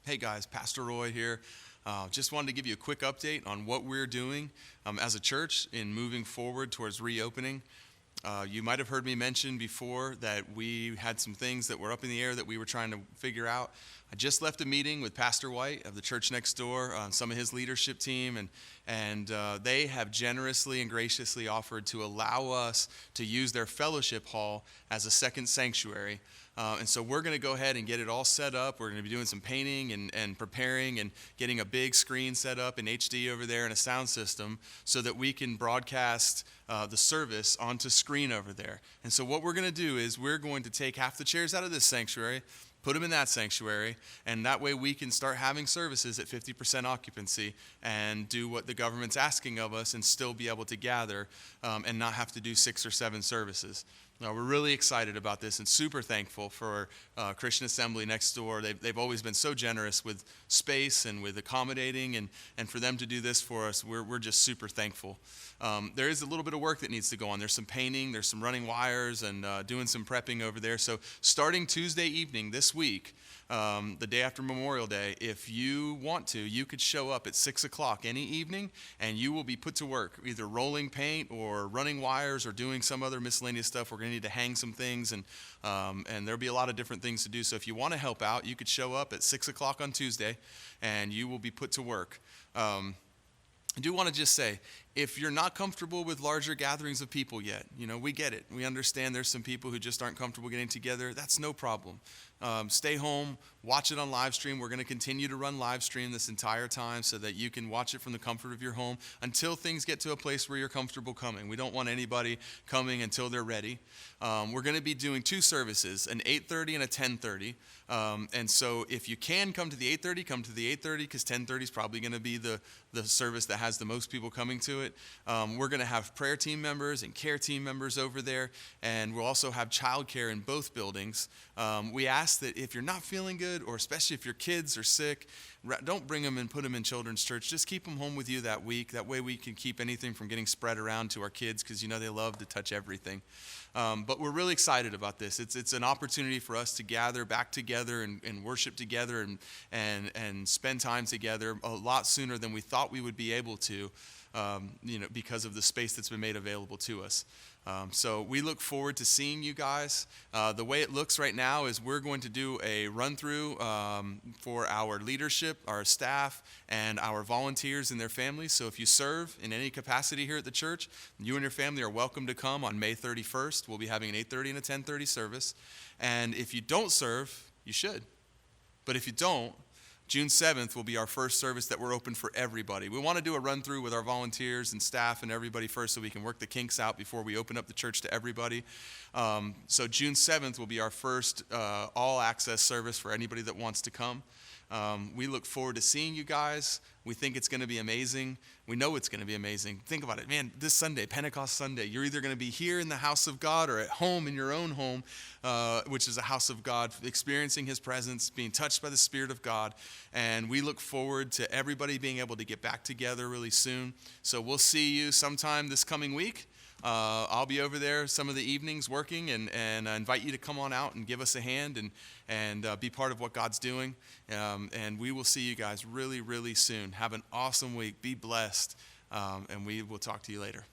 Hey guys, Pastor Roy here. Just wanted to give you a quick update on what we're doing as a church in moving forward towards reopening. You might have heard me mention before that we had some things that were up in the air that we were trying to figure out. I just left a meeting with Pastor White of the church next door, some of his leadership team, and they have generously and graciously offered to allow us to use their fellowship hall as a second sanctuary. And so we're going to go ahead and get it all set up. We're going to be doing some painting and preparing and getting a big screen set up in HD over there and a sound system so that we can broadcast the service onto screen over there. And so what we're going to do is we're going to take half the chairs out of this sanctuary, put them in that sanctuary, and that way we can start having services at 50% occupancy and do what the government's asking of us and still be able to gather and not have to do 6 or 7 services. We're really excited about this and super thankful for Christian Assembly next door. They've always been so generous with space and with accommodating, and for them to do this for us, we're just super thankful. There is a little bit of work that needs to go on. There's some painting, there's some running wires, and doing some prepping over there. So starting Tuesday evening this week, the day after Memorial Day, if you want to, you could show up at 6 o'clock any evening, and you will be put to work, either rolling paint or running wires or doing some other miscellaneous stuff. We're going to need to hang some things, and there'll be a lot of different things to do. So if you want to help out, you could show up at 6 o'clock on Tuesday, and you will be put to work. I do want to just say, if you're not comfortable with larger gatherings of people yet, we get it. We understand there's some people who just aren't comfortable getting together. That's no problem. Stay home, watch it on live stream. We're going to continue to run live stream this entire time so that you can watch it from the comfort of your home until things get to a place where you're comfortable coming. We don't want anybody coming until they're ready. We're going to be doing 2 services, an 8:30 and a 10:30. And so if you can come to the 8:30, come to the 8:30 because 10:30 is probably going to be the service that has the most people coming to it. We're going to have prayer team members and care team members over there, and we'll also have childcare in both buildings. We ask that if you're not feeling good, or especially if your kids are sick, don't bring them and put them in children's church. Just keep them home with you that week. That way we can keep anything from getting spread around to our kids because they love to touch everything. But we're really excited about this. It's an opportunity for us to gather back together and worship together and spend time together a lot sooner than we thought we would be able to, because of the space that's been made available to us. So we look forward to seeing you guys. The way it looks right now is we're going to do a run-through for our leadership, our staff, and our volunteers and their families. So if you serve in any capacity here at the church, you and your family are welcome to come on May 31st. We'll be having an 8:30 and a 10:30 service. And if you don't serve, you should. But if you don't, June 7th will be our first service that we're open for everybody. We want to do a run-through with our volunteers and staff and everybody first so we can work the kinks out before we open up the church to everybody. So June 7th will be our first all-access service for anybody that wants to come. We look forward to seeing you guys. We think it's going to be amazing. We know it's going to be amazing. Think about it, man, this Sunday, Pentecost Sunday, you're either going to be here in the house of God or at home in your own home, which is a house of God, experiencing his presence, being touched by the Spirit of God. And we look forward to everybody being able to get back together really soon. So we'll see you sometime this coming week. I'll be over there some of the evenings working, and I invite you to come on out and give us a hand and be part of what God's doing. And we will see you guys really, really soon. Have an awesome week. Be blessed, and we will talk to you later.